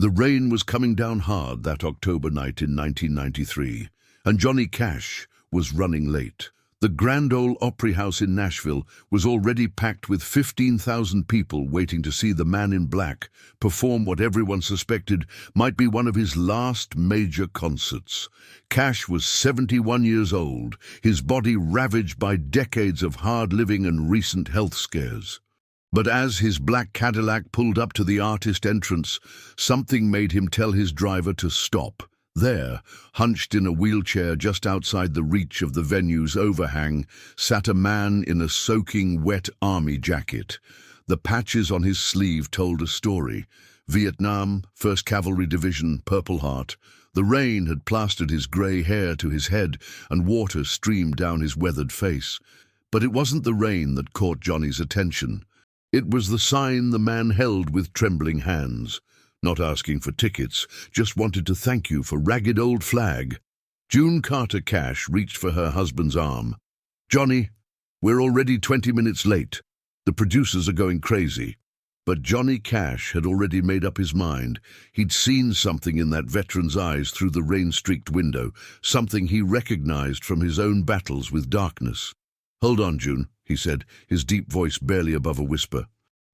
The rain was coming down hard that October night in 1993, and Johnny Cash was running late. The Grand Ole Opry house in Nashville was already packed with 15,000 people waiting to see the Man in Black perform what everyone suspected might be one of his last major concerts. Cash was 71 years old, his body ravaged by decades of hard living and recent health scares. But as his black Cadillac pulled up to the artist entrance, something made him tell his driver to stop. There, hunched in a wheelchair just outside the reach of the venue's overhang, sat a man in a soaking wet army jacket. The patches on his sleeve told a story. Vietnam, 1st Cavalry Division, Purple Heart. The rain had plastered his grey hair to his head, and water streamed down his weathered face. But it wasn't the rain that caught Johnny's attention. It was the sign the man held with trembling hands. Not asking for tickets, just wanted to thank you for Ragged Old Flag. June Carter Cash reached for her husband's arm. Johnny, we're already 20 minutes late. The producers are going crazy. But Johnny Cash had already made up his mind. He'd seen something in that veteran's eyes through the rain-streaked window, something he recognized from his own battles with darkness. Hold on, June, he said, his deep voice barely above a whisper.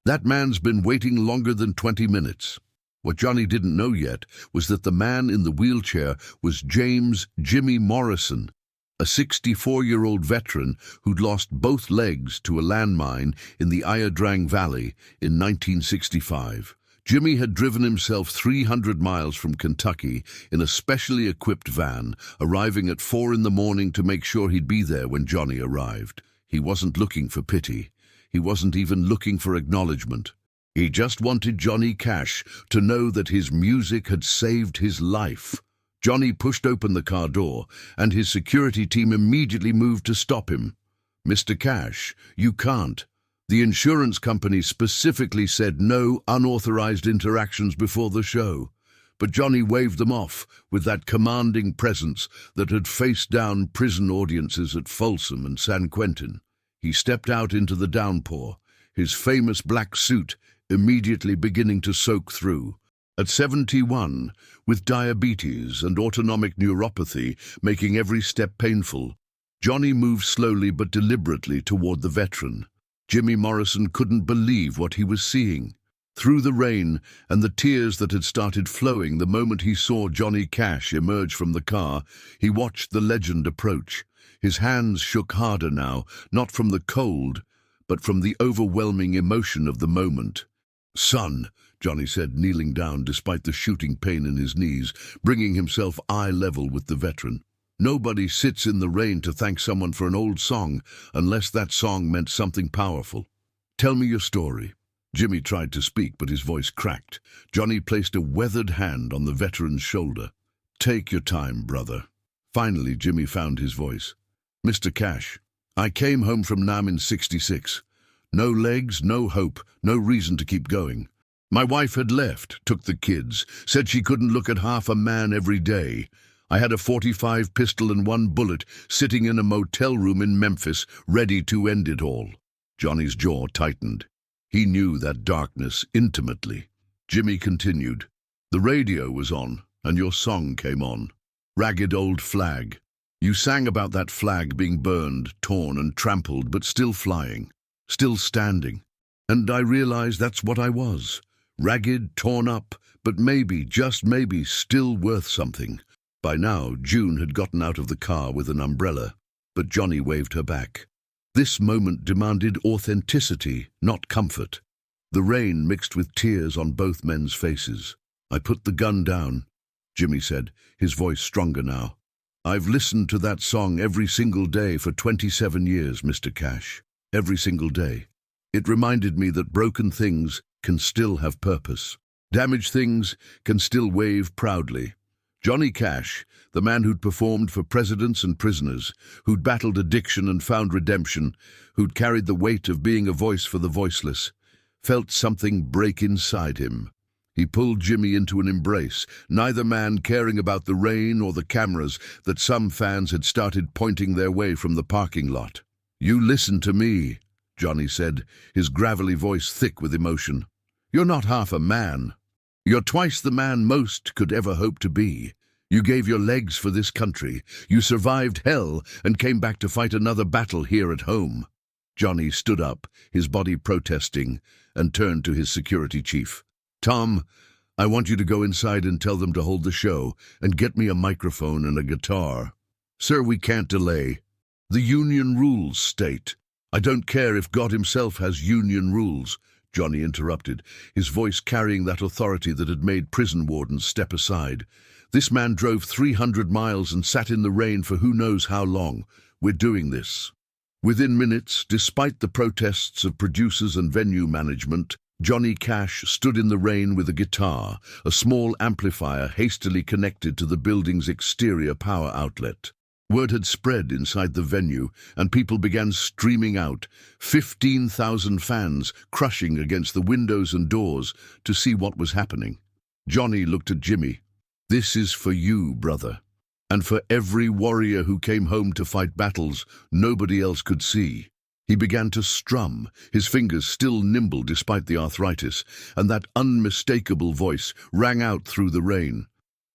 That man's been waiting longer than 20 minutes. What Johnny didn't know yet was that the man in the wheelchair was James "Jimmy" Morrison, a 64-year-old veteran who'd lost both legs to a landmine in the Ayadrang Valley in 1965. Jimmy had driven himself 300 miles from Kentucky in a specially equipped van, arriving at 4 in the morning to make sure he'd be there when Johnny arrived. He wasn't looking for pity. He wasn't even looking for acknowledgement. He just wanted Johnny Cash to know that his music had saved his life. Johnny pushed open the car door, and his security team immediately moved to stop him. Mr. Cash, you can't. The insurance company specifically said no unauthorized interactions before the show. But Johnny waved them off with that commanding presence that had faced down prison audiences at Folsom and San Quentin. He stepped out into the downpour, his famous black suit immediately beginning to soak through. At 71, with diabetes and autonomic neuropathy making every step painful, Johnny moved slowly but deliberately toward the veteran. Jimmy Morrison couldn't believe what he was seeing. Through the rain and the tears that had started flowing the moment he saw Johnny Cash emerge from the car, he watched the legend approach. His hands shook harder now, not from the cold, but from the overwhelming emotion of the moment. "Son," Johnny said, kneeling down despite the shooting pain in his knees, bringing himself eye level with the veteran. Nobody sits in the rain to thank someone for an old song unless that song meant something powerful. Tell me your story. Jimmy tried to speak, but his voice cracked. Johnny placed a weathered hand on the veteran's shoulder. Take your time, brother. Finally, Jimmy found his voice. Mr. Cash, I came home from Nam in '66. No legs, no hope, no reason to keep going. My wife had left, took the kids, said she couldn't look at half a man every day. I had a .45 pistol and 1 bullet sitting in a motel room in Memphis, ready to end it all. Johnny's jaw tightened. He knew that darkness intimately. Jimmy continued. The radio was on, and your song came on. Ragged Old Flag. You sang about that flag being burned, torn and trampled, but still flying. Still standing. And I realized that's what I was. Ragged, torn up, but maybe, just maybe, still worth something. By now, June had gotten out of the car with an umbrella, but Johnny waved her back. This moment demanded authenticity, not comfort. The rain mixed with tears on both men's faces. I put the gun down, Jimmy said, his voice stronger now. I've listened to that song every single day for 27 years, Mr. Cash. Every single day. It reminded me that broken things can still have purpose. Damaged things can still wave proudly. Johnny Cash, the man who'd performed for presidents and prisoners, who'd battled addiction and found redemption, who'd carried the weight of being a voice for the voiceless, felt something break inside him. He pulled Jimmy into an embrace, neither man caring about the rain or the cameras that some fans had started pointing their way from the parking lot. You listen to me, Johnny said, his gravelly voice thick with emotion. You're not half a man. You're twice the man most could ever hope to be. You gave your legs for this country. You survived hell and came back to fight another battle here at home." Johnny stood up, his body protesting, and turned to his security chief. "Tom, I want you to go inside and tell them to hold the show and get me a microphone and a guitar." "Sir, we can't delay. The union rules state." "I don't care if God himself has union rules," Johnny interrupted, his voice carrying that authority that had made prison wardens step aside. "This man drove 300 miles and sat in the rain for who knows how long. We're doing this." Within minutes, despite the protests of producers and venue management, Johnny Cash stood in the rain with a guitar, a small amplifier hastily connected to the building's exterior power outlet. Word had spread inside the venue, and people began streaming out, 15,000 fans crushing against the windows and doors to see what was happening. Johnny looked at Jimmy. "This is for you, brother, and for every warrior who came home to fight battles nobody else could see." He began to strum, his fingers still nimble despite the arthritis, and that unmistakable voice rang out through the rain.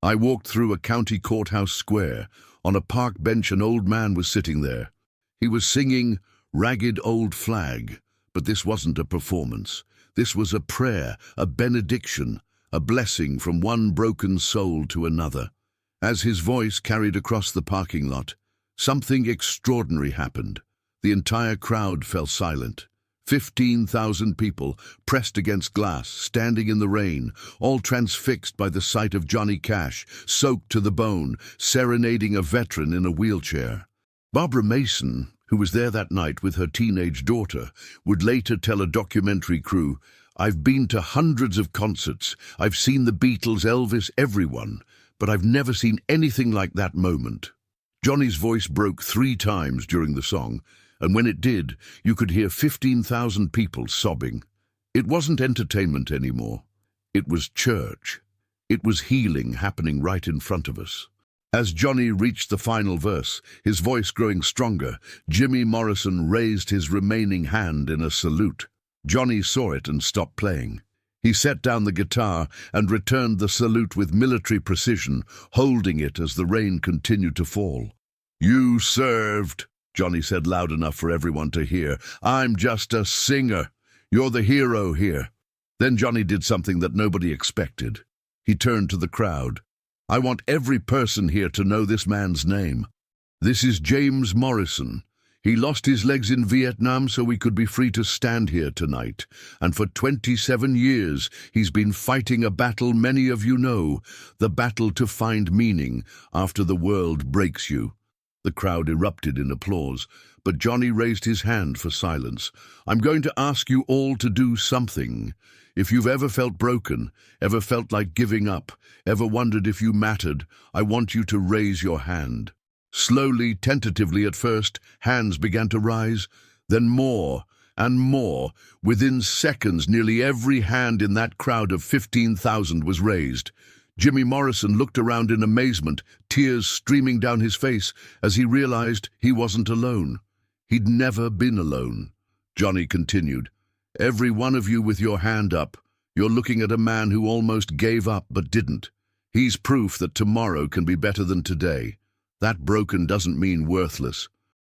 "I walked through a county courthouse square. On a park bench an old man was sitting there. He was singing 'Ragged Old Flag,' but this wasn't a performance. This was a prayer, a benediction, a blessing from one broken soul to another." As his voice carried across the parking lot, something extraordinary happened. The entire crowd fell silent. 15,000 people, pressed against glass, standing in the rain, all transfixed by the sight of Johnny Cash, soaked to the bone, serenading a veteran in a wheelchair. Barbara Mason, who was there that night with her teenage daughter, would later tell a documentary crew, "I've been to hundreds of concerts. I've seen the Beatles, Elvis, everyone, but I've never seen anything like that moment." Johnny's voice broke 3 times during the song, and when it did, you could hear 15,000 people sobbing. It wasn't entertainment anymore. It was church. It was healing happening right in front of us. As Johnny reached the final verse, his voice growing stronger, Jimmy Morrison raised his remaining hand in a salute. Johnny saw it and stopped playing. He set down the guitar and returned the salute with military precision, holding it as the rain continued to fall. "You served," Johnny said loud enough for everyone to hear. "I'm just a singer. You're the hero here." Then Johnny did something that nobody expected. He turned to the crowd. "I want every person here to know this man's name. This is James Morrison. He lost his legs in Vietnam so we could be free to stand here tonight. And for 27 years, he's been fighting a battle many of you know, the battle to find meaning after the world breaks you." The crowd erupted in applause, but Johnny raised his hand for silence. "I'm going to ask you all to do something. If you've ever felt broken, ever felt like giving up, ever wondered if you mattered, I want you to raise your hand." Slowly, tentatively at first, hands began to rise, then more and more. Within seconds, nearly every hand in that crowd of 15,000 was raised. Jimmy Morrison looked around in amazement, tears streaming down his face as he realized he wasn't alone. He'd never been alone. Johnny continued, "Every one of you with your hand up, you're looking at a man who almost gave up but didn't. He's proof that tomorrow can be better than today. That broken doesn't mean worthless.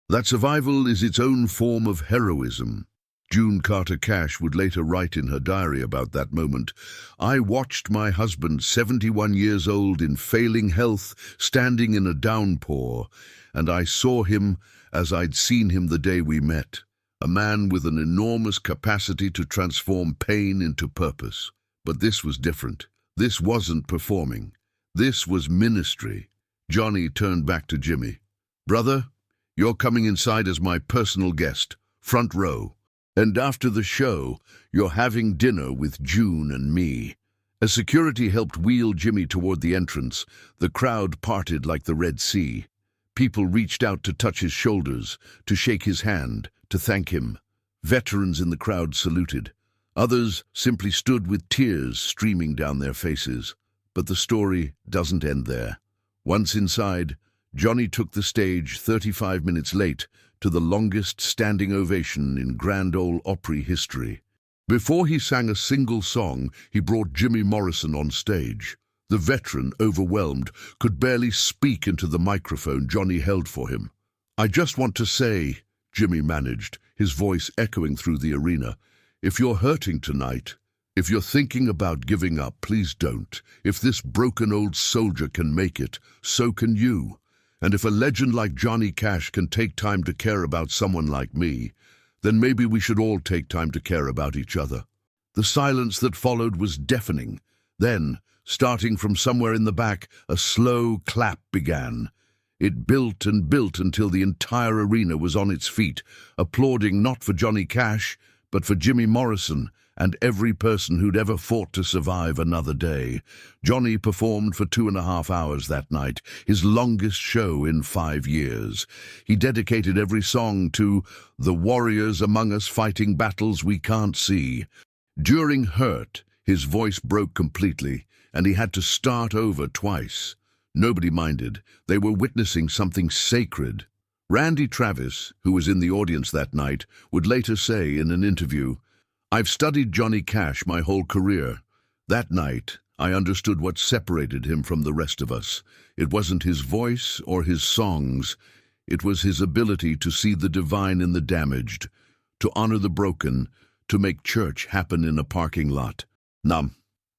That survival is its own form of heroism." June Carter Cash would later write in her diary about that moment, "I watched my husband, 71 years old, in failing health, standing in a downpour, and I saw him as I'd seen him the day we met, a man with an enormous capacity to transform pain into purpose. But this was different. This wasn't performing. This was ministry." Johnny turned back to Jimmy. "Brother, you're coming inside as my personal guest, front row. And after the show, you're having dinner with June and me." As security helped wheel Jimmy toward the entrance, the crowd parted like the Red Sea. People reached out to touch his shoulders, to shake his hand, to thank him. Veterans in the crowd saluted. Others simply stood with tears streaming down their faces. But the story doesn't end there. Once inside, Johnny took the stage 35 minutes late to the longest standing ovation in Grand Ole Opry history. Before he sang a single song, he brought Jimmy Morrison on stage. The veteran, overwhelmed, could barely speak into the microphone Johnny held for him. "I just want to say," Jimmy managed, his voice echoing through the arena, "if you're hurting tonight, if you're thinking about giving up, please don't. If this broken old soldier can make it, so can you. And if a legend like Johnny Cash can take time to care about someone like me, then maybe we should all take time to care about each other." The silence that followed was deafening. Then, starting from somewhere in the back, a slow clap began. It built and built until the entire arena was on its feet, applauding not for Johnny Cash, but for Jimmy Morrison and every person who'd ever fought to survive another day. Johnny performed for 2.5 hours that night, his longest show in 5 years. He dedicated every song to the warriors among us fighting battles we can't see. During Hurt, his voice broke completely, and he had to start over twice. Nobody minded. They were witnessing something sacred. Randy Travis, who was in the audience that night, would later say in an interview, "I've studied Johnny Cash my whole career. That night, I understood what separated him from the rest of us. It wasn't his voice or his songs. It was his ability to see the divine in the damaged, to honor the broken, to make church happen in a parking lot."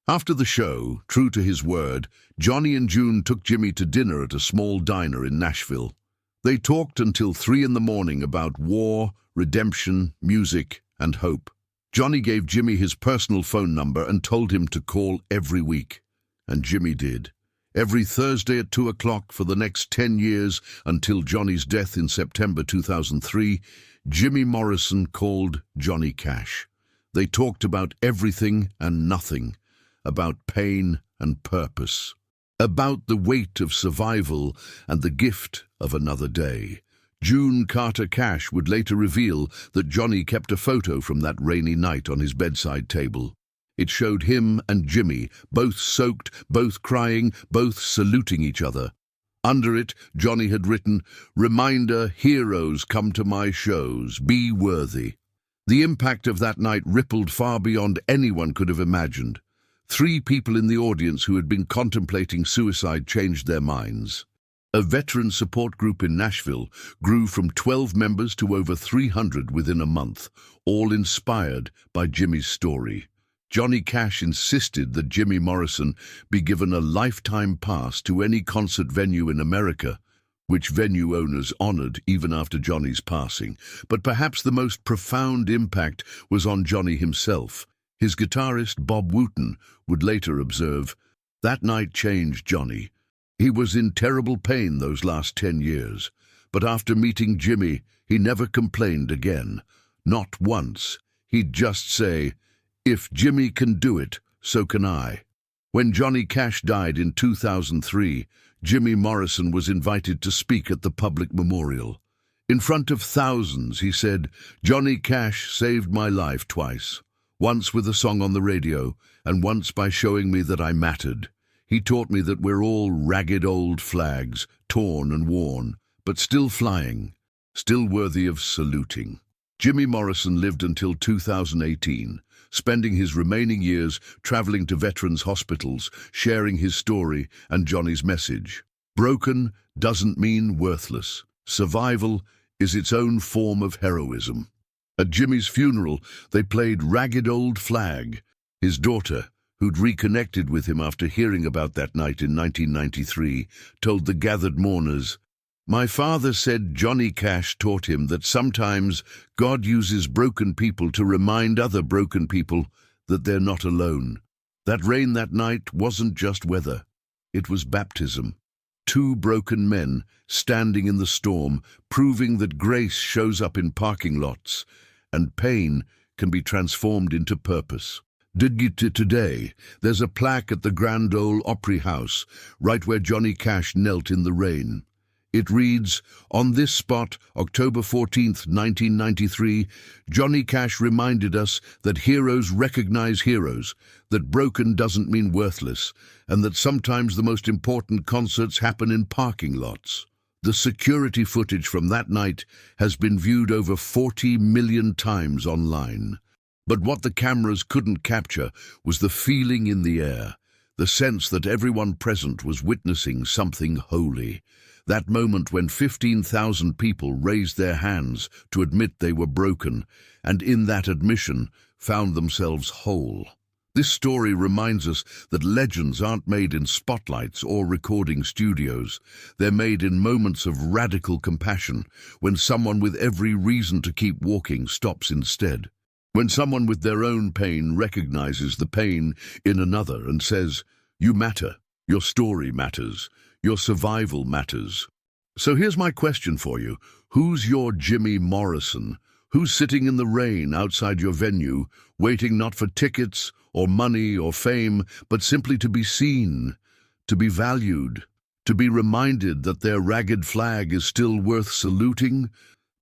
After the show, true to his word, Johnny and June took Jimmy to dinner at a small diner in Nashville. They talked until 3 in the morning about war, redemption, music, and hope. Johnny gave Jimmy his personal phone number and told him to call every week. And Jimmy did. Every Thursday at 2 o'clock for the next 10 years until Johnny's death in September 2003, Jimmy Morrison called Johnny Cash. They talked about everything and nothing, about pain and purpose, about the weight of survival and the gift of another day. June Carter Cash would later reveal that Johnny kept a photo from that rainy night on his bedside table. It showed him and Jimmy, both soaked, both crying, both saluting each other. Under it, Johnny had written, "Reminder, heroes come to my shows, be worthy." The impact of that night rippled far beyond anyone could have imagined. 3 people in the audience who had been contemplating suicide changed their minds. A veteran support group in Nashville grew from 12 members to over 300 within a month, all inspired by Jimmy's story. Johnny Cash insisted that Jimmy Morrison be given a lifetime pass to any concert venue in America, which venue owners honored even after Johnny's passing. But perhaps the most profound impact was on Johnny himself. His guitarist, Bob Wooten, would later observe, "That night changed Johnny. He was in terrible pain those last 10 years, but after meeting Jimmy, he never complained again. Not once. He'd just say, 'If Jimmy can do it, so can I.'" When Johnny Cash died in 2003, Jimmy Morrison was invited to speak at the public memorial. In front of thousands, he said, "Johnny Cash saved my life twice. Once with a song on the radio, and once by showing me that I mattered. He taught me that we're all ragged old flags, torn and worn, but still flying, still worthy of saluting." Jimmy Morrison lived until 2018, spending his remaining years traveling to veterans' hospitals, sharing his story and Johnny's message. Broken doesn't mean worthless. Survival is its own form of heroism. At Jimmy's funeral, they played Ragged Old Flag. His daughter, who'd reconnected with him after hearing about that night in 1993, told the gathered mourners, "My father said Johnny Cash taught him that sometimes God uses broken people to remind other broken people that they're not alone. That rain that night wasn't just weather. It was baptism. 2 broken men standing in the storm, proving that grace shows up in parking lots, and pain can be transformed into purpose." Today, there's a plaque at the Grand Ole Opry house, right where Johnny Cash knelt in the rain. It reads, "On this spot, October 14th, 1993, Johnny Cash reminded us that heroes recognize heroes, that broken doesn't mean worthless, and that sometimes the most important concerts happen in parking lots." The security footage from that night has been viewed over 40 million times online. But what the cameras couldn't capture was the feeling in the air, the sense that everyone present was witnessing something holy. That moment when 15,000 people raised their hands to admit they were broken, and in that admission found themselves whole. This story reminds us that legends aren't made in spotlights or recording studios. They're made in moments of radical compassion, when someone with every reason to keep walking stops instead. When someone with their own pain recognizes the pain in another and says, "You matter, your story matters, your survival matters." So here's my question for you. Who's your Jimmy Morrison? Who's sitting in the rain outside your venue, waiting not for tickets or money or fame, but simply to be seen, to be valued, to be reminded that their ragged flag is still worth saluting?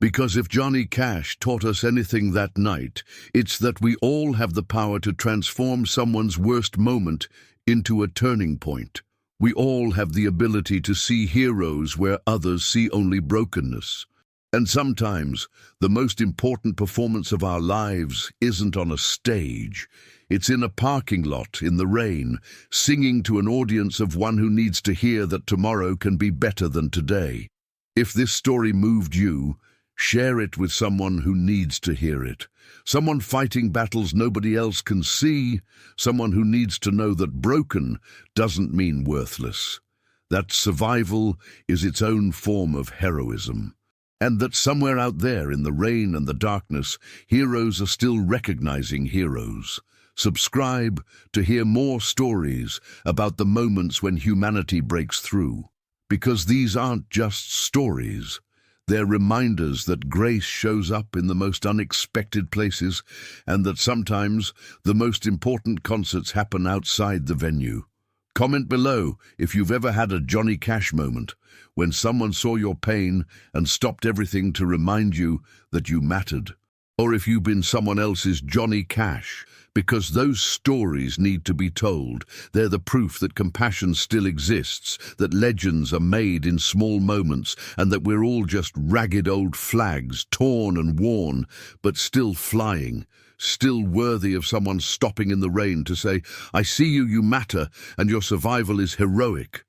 Because if Johnny Cash taught us anything that night, it's that we all have the power to transform someone's worst moment into a turning point. We all have the ability to see heroes where others see only brokenness. And sometimes, the most important performance of our lives isn't on a stage. It's in a parking lot, in the rain, singing to an audience of one who needs to hear that tomorrow can be better than today. If this story moved you, share it with someone who needs to hear it. Someone fighting battles nobody else can see. Someone who needs to know that broken doesn't mean worthless. That survival is its own form of heroism. And that somewhere out there in the rain and the darkness, heroes are still recognizing heroes. Subscribe to hear more stories about the moments when humanity breaks through. Because these aren't just stories. They're reminders that grace shows up in the most unexpected places, and that sometimes the most important concerts happen outside the venue. Comment below if you've ever had a Johnny Cash moment, when someone saw your pain and stopped everything to remind you that you mattered. Or if you've been someone else's Johnny Cash, because those stories need to be told. They're the proof that compassion still exists, that legends are made in small moments, and that we're all just ragged old flags, torn and worn, but still flying, still worthy of someone stopping in the rain to say, "I see you, you matter, and your survival is heroic."